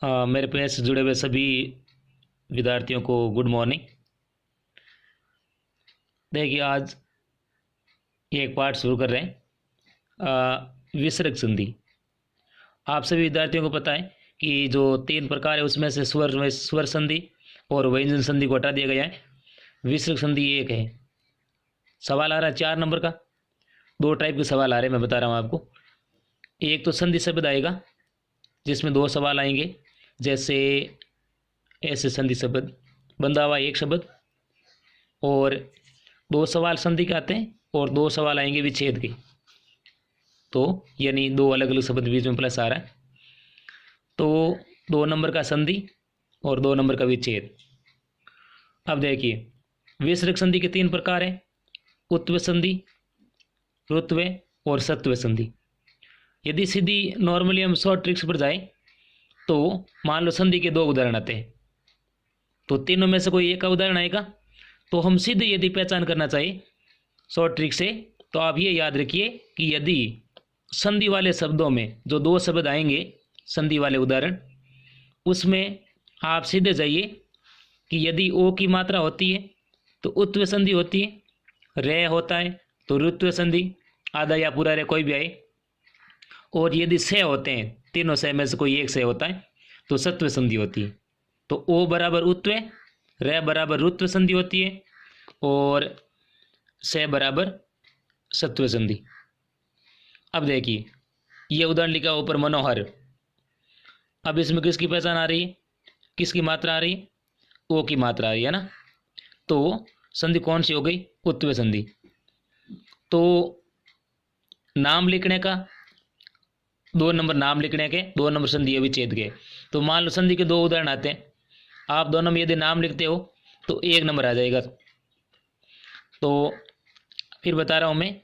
मेरे पेज से जुड़े हुए सभी विद्यार्थियों को गुड मॉर्निंग। देखिए, आज ये एक पाठ शुरू कर रहे हैं, विसर्ग संधि। आप सभी विद्यार्थियों को पता है कि जो 3 प्रकार है उसमें से स्वर संधि और व्यंजन संधि को हटा दिया गया है। विसर्ग संधि एक है। सवाल आ रहा है 4 नंबर का। 2 टाइप के सवाल आ रहे हैं, मैं बता रहा हूँ आपको। एक तो संधि शब्द आएगा जिसमें 2 सवाल आएंगे, जैसे ऐसे संधि शब्द, बंधा हुआ एक शब्द, और 2 सवाल संधि के आते हैं और 2 सवाल आएंगे विच्छेद के। तो यानी 2 अलग अलग शब्द बीच में प्लस आ रहा है, तो 2 नंबर का संधि और 2 नंबर का विच्छेद। अब देखिए, विसर्ग संधि के 3 प्रकार हैं: उत्व संधि, रुत्व और सत्व संधि। यदि सीधी नॉर्मली हम शॉर्ट ट्रिक्स पर जाए तो मान लो संधि के 2 उदाहरण आते हैं, तो तीनों में से कोई एक का उदाहरण आएगा। तो हम सीधे यदि पहचान करना चाहिए शॉर्ट ट्रिक से, तो आप ये याद रखिए कि यदि संधि वाले शब्दों में जो 2 शब्द आएंगे संधि वाले उदाहरण, उसमें आप सीधे जाइए कि यदि ओ की मात्रा होती है तो उत्व संधि होती है, रे होता है तो रुत्व संधि, आधा या पूरा रे कोई भी आए, और यदि से होते हैं, तीनों से में से कोई एक से होता है, तो सत्व संधि होती है। तो ओ बराबर उत्व, रे बराबर रुत्व संधि होती है, और से बराबर सत्व संधि। अब देखिए, ये उदाहरण लिखा ऊपर मनोहर। अब इसमें किसकी पहचान आ रही है, किसकी मात्रा आ रही है? ओ की मात्रा आ रही है ना। तो संधि कौन सी हो गई? उत्व संधि। तो नाम लिखने का 2 नंबर, नाम लिखने के 2 नंबर संधि है विच्छेद के। तो मान लो संधि के 2 उदाहरण आते हैं, आप दोनों में यदि नाम लिखते हो तो 1 नंबर आ जाएगा। तो फिर बता रहा हूँ मैं,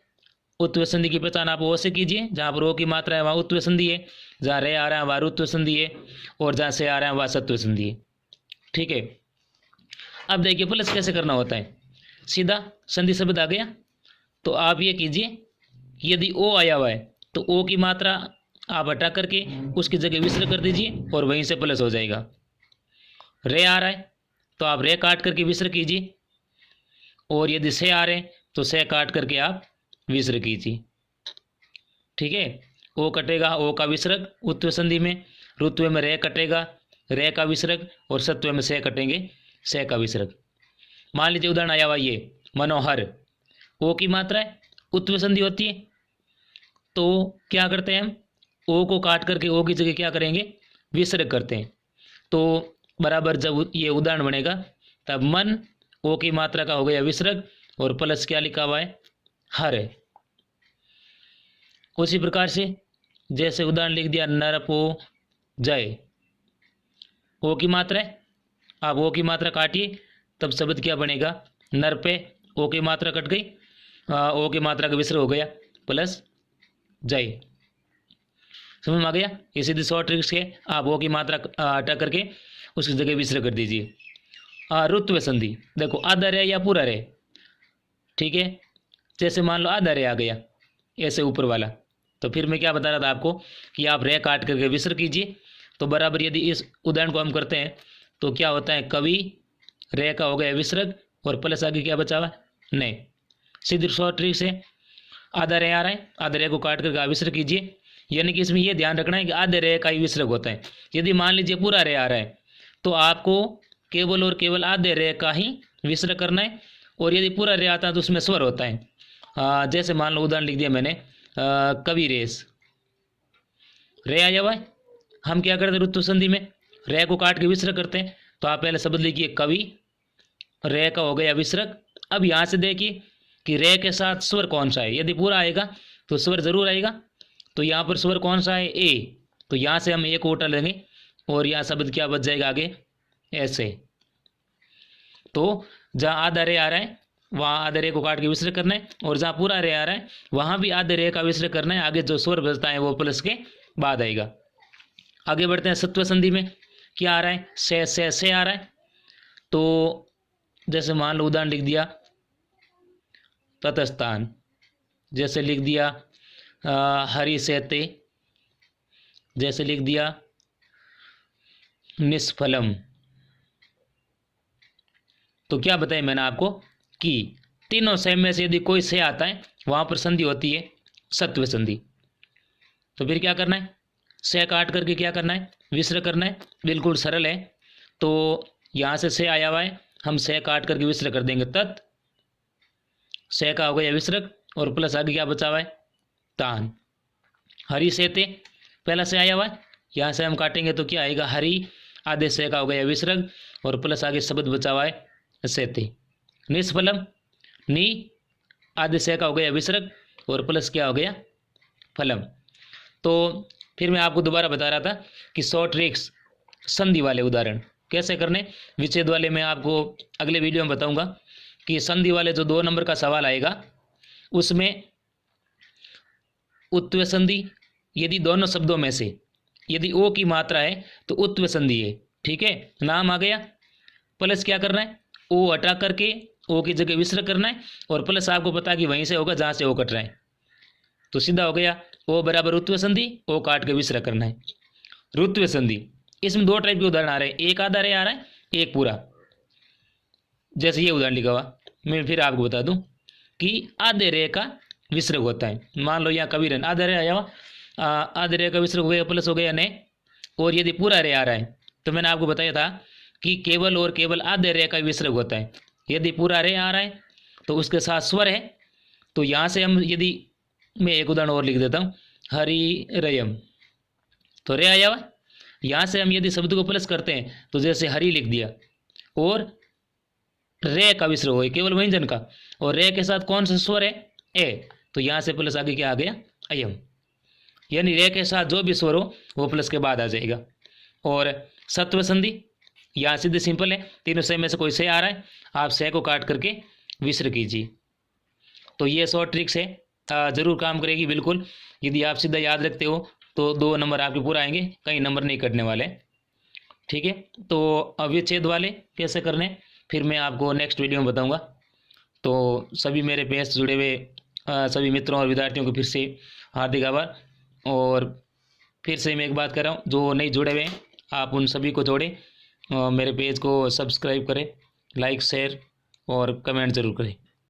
उत्व संधि की पहचान आप ओ से कीजिए, जहाँ पर ओ की मात्रा है वहाँ उत्व संधि है, जहाँ रे आ रहा है वहाँ रुत्व संधि है, और जहाँ से आ रहा है वहाँ सत्व संधि है। ठीक है। अब देखिए प्लस कैसे करना होता है। सीधा संधि शब्द आ गया तो आप ये कीजिए, यदि ओ आया हुआ है तो ओ की मात्रा आप हटा करके उसकी जगह विसर्ग कर दीजिए और वहीं से प्लस हो जाएगा। रे आ रहा है तो आप रे काट करके विसर्ग कीजिए, और यदि से आ रहे हैं तो से काट करके आप विसर्ग कीजिए। ठीक है। ओ कटेगा, ओ का विसर्ग उत्व संधि में, रुत्व में रे कटेगा, रे का विसर्ग, और सत्व में से कटेंगे, से का विसर्ग। मान लीजिए उदाहरण आया हुआ ये मनोहर, ओ की मात्रा है, उत्व संधि होती है, तो क्या करते हैं हम, ओ को काट करके ओ की जगह क्या करेंगे, विसर्ग करते हैं। तो बराबर जब ये उदाहरण बनेगा तब मन, ओ की मात्रा का हो गया विसर्ग, और प्लस क्या लिखा हुआ है, हर है। उसी प्रकार से जैसे उदाहरण लिख दिया नरपो जय, ओ की मात्रा है, आप ओ की मात्रा काटिए तब शब्द क्या बनेगा, नर पे, ओ की मात्रा कट गई, ओ की मात्रा का विसर्ग हो गया प्लस जय। समझ में आ गया? ये सीधी शॉर्ट ट्रिक्स है। आप ओ की मात्रा हटा करके उसकी जगह विसर्ग कर दीजिए। रुत्व संधि, देखो आधा रे या पूरा रे। ठीक है। जैसे मान लो आधा रे आ गया ऐसे ऊपर वाला, तो फिर मैं क्या बता रहा था आपको कि आप रे काट करके विसर्ग कीजिए। तो बराबर यदि इस उदाहरण को हम करते हैं तो क्या होता है, कवि, रे का हो गया विसर्ग, और प्लस आगे क्या बचा हुआ, नहीं। सीधी शॉर्ट ट्रिक से आधा रे आ रहा है, आधे रे को काट करके विसर्ग कीजिए। यानी कि इसमें यह ध्यान रखना है कि आधे रे का ही विसर्ग होता है। यदि मान लीजिए पूरा रे आ रहा है तो आपको केवल और केवल आधे रे का ही विसर्ग करना है, और यदि पूरा रे आता है तो उसमें स्वर होता है। जैसे मान लो उदाहरण लिख दिया मैंने, कवि रेस, रे आया हुआ है, हम क्या करते हैं रुत्व संधि में रे को काट के विसर्ग करते हैं। तो आप पहले शब्द लिखिए कवि, रे का हो गया विसर्ग। अब यहाँ से देखिए कि रे के साथ स्वर कौन सा है, यदि पूरा आएगा तो स्वर जरूर आएगा। तो यहाँ पर स्वर कौन सा है, ए, तो यहाँ से हम ए को उठा लेंगे, और यहाँ शब्द क्या बच जाएगा आगे, ऐसे। तो जहाँ आधा रे आ रहा है वहाँ आधे रे को काट के विसर्ग करना है, और जहाँ पूरा रे आ रहा है वहाँ भी आधे रे का विसर्ग करना है। आगे जो स्वर बचता है वो प्लस के बाद आएगा। आगे बढ़ते हैं सत्व संधि में। क्या आ रहा है, से आ रहा है। तो जैसे मान लो उदाहरण लिख दिया तटस्थान, जैसे लिख दिया हरि सेते, जैसे लिख दिया निष्फलम। तो क्या बताया मैंने आपको कि तीनों से में से यदि कोई से आता है वहां पर संधि होती है सत्व संधि। तो फिर क्या करना है, से काट करके क्या करना है, विसर्ग करना है। बिल्कुल सरल है। तो यहां से आया हुआ है, हम से काट करके विसर्ग कर देंगे, तत् से का हो गया विसर्ग और प्लस आगे क्या बचा हुआ है, तान। हरि से थे पहला से आया हुआ है, यहां से हम काटेंगे तो क्या आएगा, हरि आधे से का हो गया विसर्ग और प्लस आगे शब्द बचा हुआ है सेते। निष्फलम, नी आधे से का हो गया विसर्ग और प्लस क्या हो गया, फलम। तो फिर मैं आपको दोबारा बता रहा था कि शॉर्ट ट्रिक्स संधि वाले उदाहरण कैसे करने, विच्छेद वाले मैं आपको अगले वीडियो में बताऊंगा कि संधि वाले जो 2 नंबर का सवाल आएगा उसमें उत्व संधि, यदि दोनों शब्दों में से यदि ओ की मात्रा है तो उत्व संधि है, ठीक है, नाम आ गया। प्लस क्या करना है, ओ हटा करके ओ की जगह विसर्ग करना है और प्लस आपको पता कि वहीं से होगा जहां से ओ कट रहा है, तो सीधा हो गया ओ बराबर उत्व संधि, ओ काट के विसर्ग करना है। रुत्व संधि, इसमें 2 टाइप के उदाहरण आ रहे हैं, एक आधा रे आ रहा है, एक पूरा। जैसे ये उदाहरण लिखा हुआ, मैं फिर आपको बता दूं कि आधे रे का विसर्ग होता है। मान लो यहाँ कबीरन आधे रे आया हुआ, आधे रे का विसर्ग हो गया, प्लस हो गया ने। और यदि पूरा रे आ रहा है तो मैंने आपको बताया था कि केवल और केवल आधे रे का विसर्ग होता है। यदि पूरा रे आ रहा है तो उसके साथ स्वर है, तो यहाँ से हम यदि मैं एक उदाहरण और लिख देता हूँ, हरि रयम, तो रे आया हुआ, यहाँ से हम यदि शब्द को प्लस करते हैं तो जैसे हरि लिख दिया और रे का विसर्ग हो केवल व्यंजन का, और रे के साथ कौन सा स्वर है, ए, तो यहाँ से प्लस आगे क्या आ गया, अयम। यानी रे के साथ जो भी स्वर हो वो प्लस के बाद आ जाएगा। और सत्व संधि यहाँ सीधे सिंपल है, तीनों से में से कोई से आ रहा है, आप से को काट करके विसर्ग कीजिए। तो ये शॉर्ट ट्रिक्स है, जरूर काम करेगी बिल्कुल। यदि आप सीधा याद रखते हो तो 2 नंबर आपके पूरा आएंगे, कहीं नंबर नहीं कटने वाले, ठीक है। तो विच्छेद वाले कैसे करने फिर मैं आपको नेक्स्ट वीडियो में बताऊंगा। तो सभी मेरे पेज से जुड़े हुए सभी मित्रों और विद्यार्थियों को फिर से हार्दिक आभार। और फिर से मैं एक बात कर रहा हूँ, जो नहीं जुड़े हुए हैं आप उन सभी को जोड़ें, मेरे पेज को सब्सक्राइब करें, लाइक शेयर और कमेंट ज़रूर करें।